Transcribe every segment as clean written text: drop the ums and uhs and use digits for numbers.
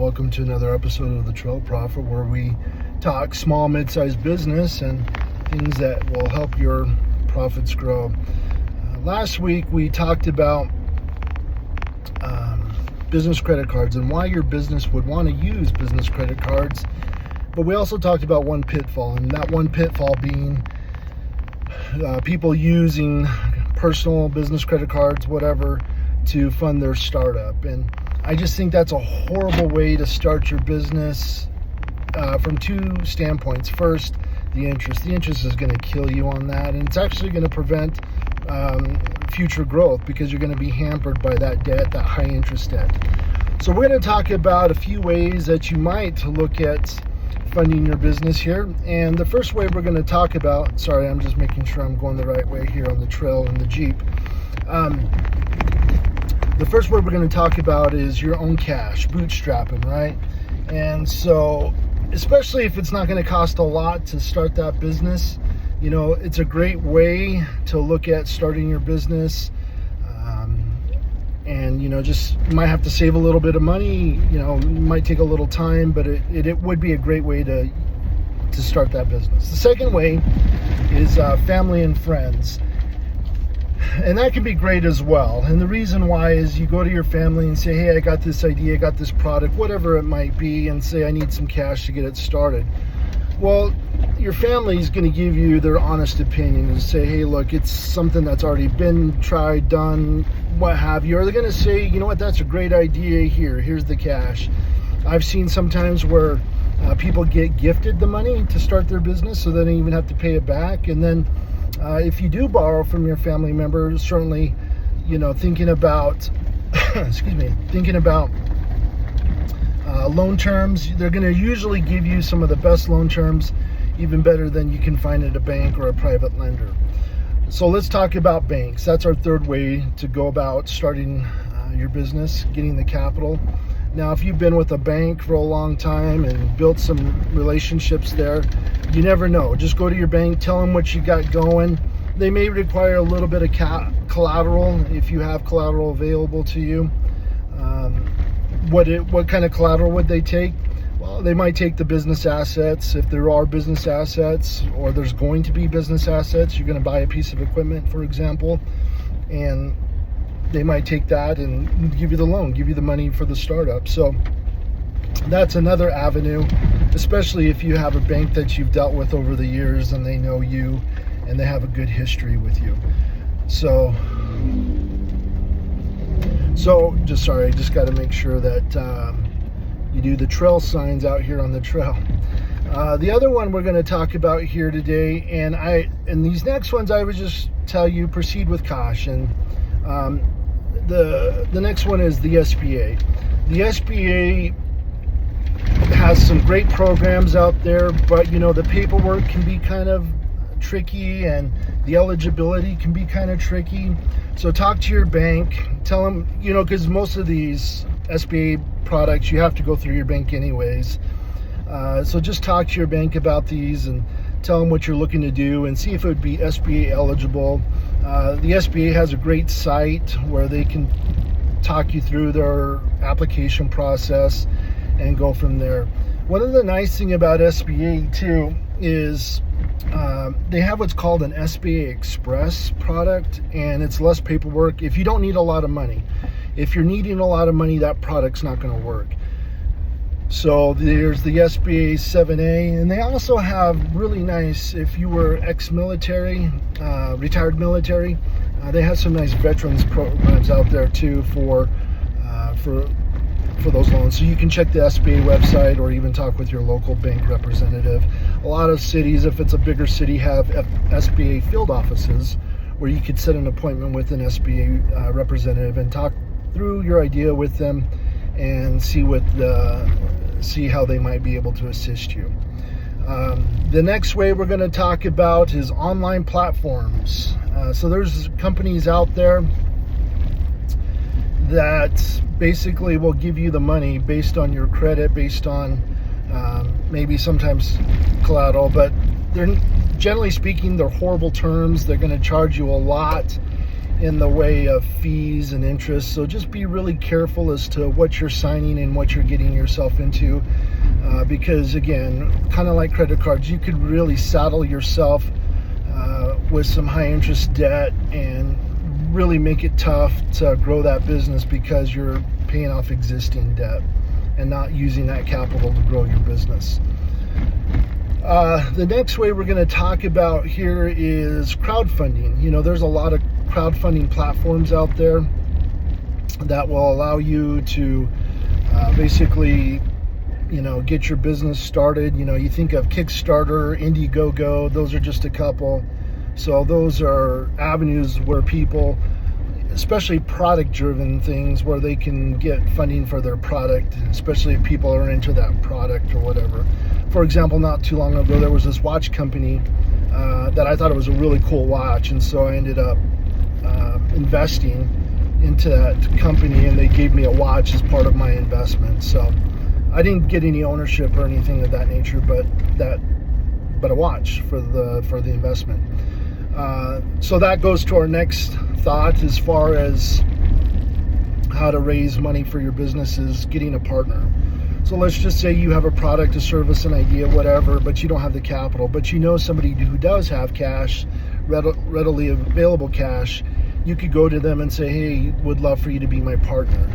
Welcome to another episode of The Trail Profit, where we talk small, mid-sized business and things that will help your profits grow. Last week we talked about business credit cards and why your business would want to use business credit cards. But we also talked about one pitfall, and that one pitfall being people using personal business credit cards, whatever, to fund their startup. And I just think that's a horrible way to start your business from two standpoints. First, the interest. The interest is going to kill you on that, and it's actually going to prevent future growth because you're going to be hampered by that debt, that high interest debt. So we're going to talk about a few ways that you might look at funding your business here. And the first way we're going to talk about, sorry, I'm just making sure I'm going the right way here on the trail in the Jeep. The first way we're going to talk about is your own cash, bootstrapping, right? And so, especially if it's not going to cost a lot to start that business, you know, it's a great way to look at starting your business. And, you know, just you might have to save a little bit of money, you know, it might take a little time, but it would be a great way to start that business. The second way is family and friends. And that can be great as well. And the reason why is you go to your family and say, hey, I got this idea, I got this product, whatever it might be, and say, I need some cash to get it started. Well, your family is going to give you their honest opinion and say, hey, look, it's something that's already been tried, done, what have you. Or they're going to say, you know what, that's a great idea, here's the cash. I've seen sometimes where people get gifted the money to start their business, so they don't even have to pay it back. And then if you do borrow from your family members, certainly, you know, thinking about, loan terms, they're going to usually give you some of the best loan terms, even better than you can find at a bank or a private lender. So let's talk about banks. That's our third way to go about starting your business, getting the capital. Now, if you've been with a bank for a long time and built some relationships there, you never know. Just go to your bank, tell them what you got going. They may require a little bit of collateral if you have collateral available to you. What kind of collateral would they take? Well, they might take the business assets, if there are business assets, or there's going to be business assets. You're going to buy a piece of equipment, for example, and they might take that and give you the loan, give you the money for the startup. So that's another avenue, especially if you have a bank that you've dealt with over the years and they know you and they have a good history with you. So I just got to make sure that you do the trail signs out here on the trail. The other one we're going to talk about here today, and these next ones I would just tell you, proceed with caution. The next one is the SBA. The SBA has some great programs out there, but you know, the paperwork can be kind of tricky and the eligibility can be kind of tricky. So talk to your bank, tell them, you know, because most of these SBA products you have to go through your bank anyways. So just talk to your bank about these and tell them what you're looking to do and see if it would be SBA eligible. The SBA has a great site where they can talk you through their application process and go from there. One of the nice thing about SBA too is they have what's called an SBA Express product, and it's less paperwork if you don't need a lot of money. If you're needing a lot of money, that product's not going to work. So there's the SBA 7A, and they also have really nice, if you were ex-military, retired military, they have some nice veterans programs out there too for those loans. So you can check the SBA website or even talk with your local bank representative. A lot of cities, if it's a bigger city, have SBA field offices where you could set an appointment with an SBA representative and talk through your idea with them and see how they might be able to assist you. The next way we're going to talk about is online platforms. So there's companies out there that basically will give you the money based on your credit, based on maybe sometimes collateral, but they're generally speaking, they're horrible terms. They're going to charge you a lot. in the way of fees and interest. So just be really careful as to what you're signing and what you're getting yourself into, because again, kind of like credit cards, you could really saddle yourself with some high interest debt and really make it tough to grow that business because you're paying off existing debt and not using that capital to grow your business. The next way we're going to talk about here is crowdfunding. You know, there's a lot of crowdfunding platforms out there that will allow you to basically, you know, get your business started. You know, you think of Kickstarter, Indiegogo, those are just a couple. So those are avenues where people, especially product-driven things, where they can get funding for their product, especially if people are into that product or whatever. For example, not too long ago, there was this watch company that I thought it was a really cool watch, and so I ended up investing into that company, and they gave me a watch as part of my investment. So I didn't get any ownership or anything of that nature, but a watch for the investment. So that goes to our next thought as far as how to raise money for your business is getting a partner. So let's just say you have a product, a service, an idea, whatever, but you don't have the capital, but you know somebody who does have cash, readily available cash. You could go to them and say, hey, would love for you to be my partner.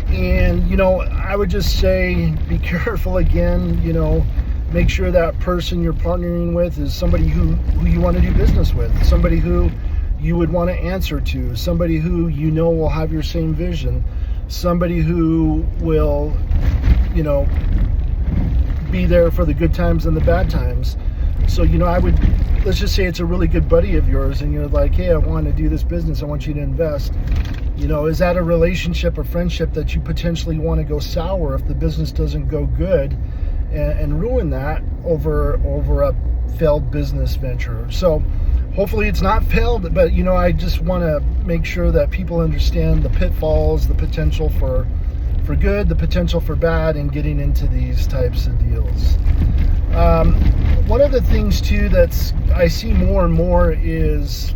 And, you know, I would just say be careful again, you know, make sure that person you're partnering with is somebody who you want to do business with, somebody who you would want to answer to, somebody who you know will have your same vision, somebody who will, you know, be there for the good times and the bad times. So, you know, let's just say it's a really good buddy of yours and you're like, hey, I want to do this business, I want you to invest. You know, is that a relationship or friendship that you potentially want to go sour if the business doesn't go good and ruin that over a failed business venture? So hopefully it's not failed, but, you know, I just want to make sure that people understand the pitfalls, the potential for good, the potential for bad in getting into these types of deals. One of the things too I see more and more is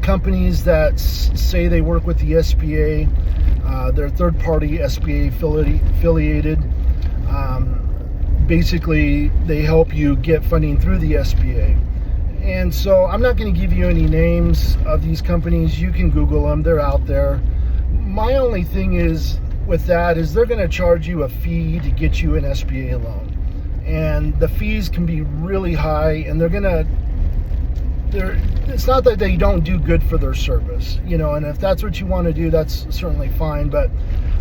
companies that say they work with the SBA, they're third-party SBA affiliated. Basically, they help you get funding through the SBA. And so I'm not going to give you any names of these companies. You can Google them. They're out there. My only thing is with that is they're going to charge you a fee to get you an SBA loan. And the fees can be really high, and it's not that they don't do good for their service, you know, and if that's what you want to do, that's certainly fine. But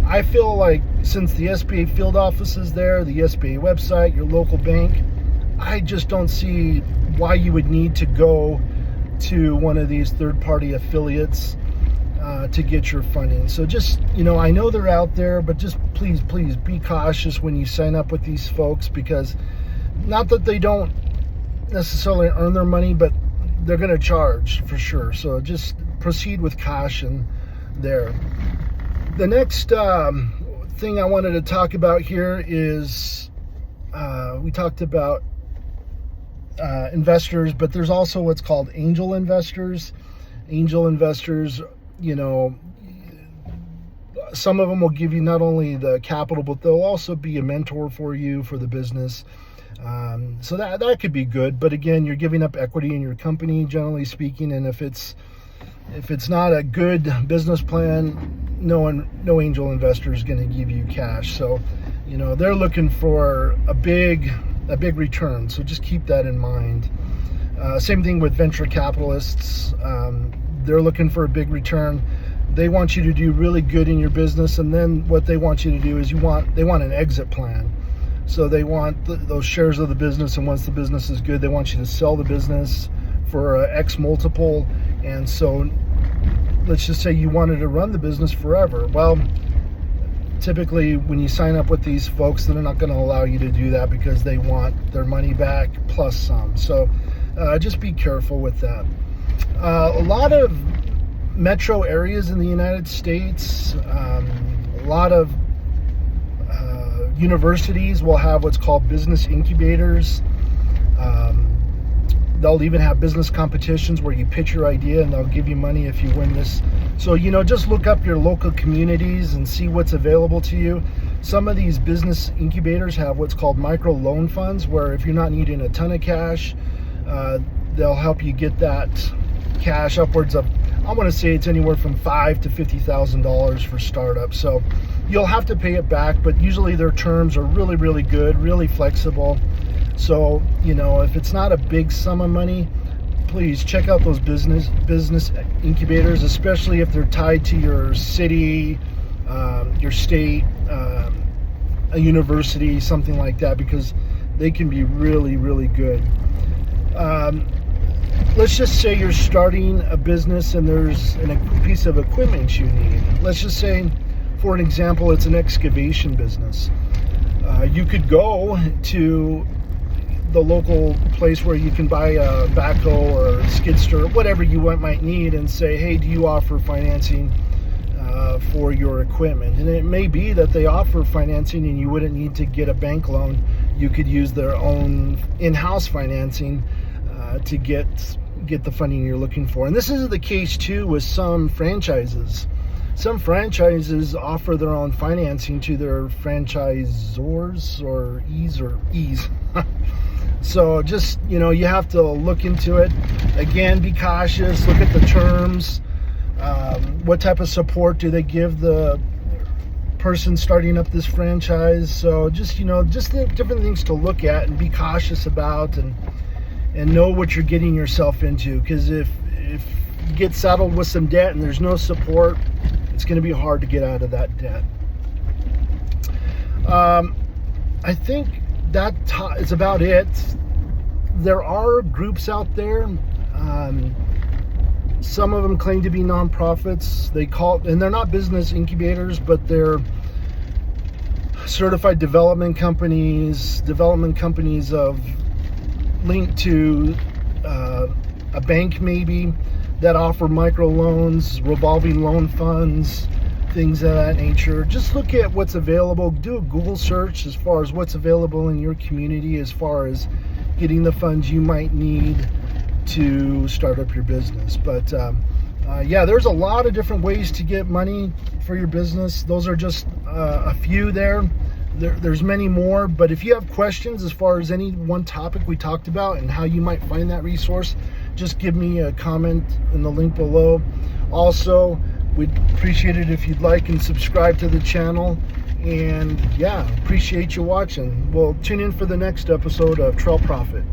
I feel like since the SBA field office is there, the SBA website, your local bank, I just don't see why you would need to go to one of these third-party affiliates to get your funding. So just, you know, I know they're out there, but just please be cautious when you sign up with these folks, because not that they don't necessarily earn their money, but they're going to charge for sure. So just proceed with caution there. The next thing I wanted to talk about here is we talked about investors, but there's also what's called angel investors. Angel investors, you know, some of them will give you not only the capital, but they'll also be a mentor for you for the business. So that could be good, but again, you're giving up equity in your company, generally speaking, and if it's not a good business plan, no angel investor is going to give you cash. So, you know, they're looking for a big return, so just keep that in mind. Same thing with venture capitalists. They're looking for a big return. They want you to do really good in your business, and then what they want you to do is they want an exit plan. So they want those shares of the business, and once the business is good, they want you to sell the business for X multiple. And so let's just say you wanted to run the business forever. Well, typically when you sign up with these folks, they're not going to allow you to do that because they want their money back plus some. So just be careful with that. A lot of metro areas in the United States, a lot of universities will have what's called business incubators. They'll even have business competitions where you pitch your idea and they'll give you money if you win this. So, just look up your local communities and see what's available to you. Some of these business incubators have what's called micro loan funds, where if you're not needing a ton of cash, they'll help you get that cash upwards of, I want to say it's anywhere from $5,000 to $50,000 for startups. So you'll have to pay it back, but usually their terms are really, really good, really flexible. So, if it's not a big sum of money, please check out those business incubators, especially if they're tied to your city, your state, a university, something like that, because they can be really, really good. Let's just say you're starting a business and there's a piece of equipment you need. Let's just say, for an example, it's an excavation business. You could go to the local place where you can buy a backhoe or a skid steer, whatever you might need, and say, hey, do you offer financing for your equipment? And it may be that they offer financing and you wouldn't need to get a bank loan. You could use their own in-house financing to get the funding you're looking for. And this is the case too with some franchises. Some franchises offer their own financing to their franchisors or E's. So just, you have to look into it. Again, be cautious, look at the terms. What type of support do they give the person starting up this franchise? So just, just the different things to look at and be cautious about, and know what you're getting yourself into. Because if you get saddled with some debt and there's no support, it's going to be hard to get out of that debt. I think that is about it. There are groups out there. Some of them claim to be nonprofits. And they're not business incubators, but they're certified development companies of linked to a bank maybe, that offer micro loans, revolving loan funds, things of that nature. Just look at what's available. Do a Google search as far as what's available in your community as far as getting the funds you might need to start up your business. But yeah, there's a lot of different ways to get money for your business. Those are just a few there. There's many more, but if you have questions as far as any one topic we talked about and how you might find that resource, just give me a comment in the link below. Also, we'd appreciate it if you'd like and subscribe to the channel. And yeah, appreciate you watching. We'll tune in for the next episode of Trail Profit.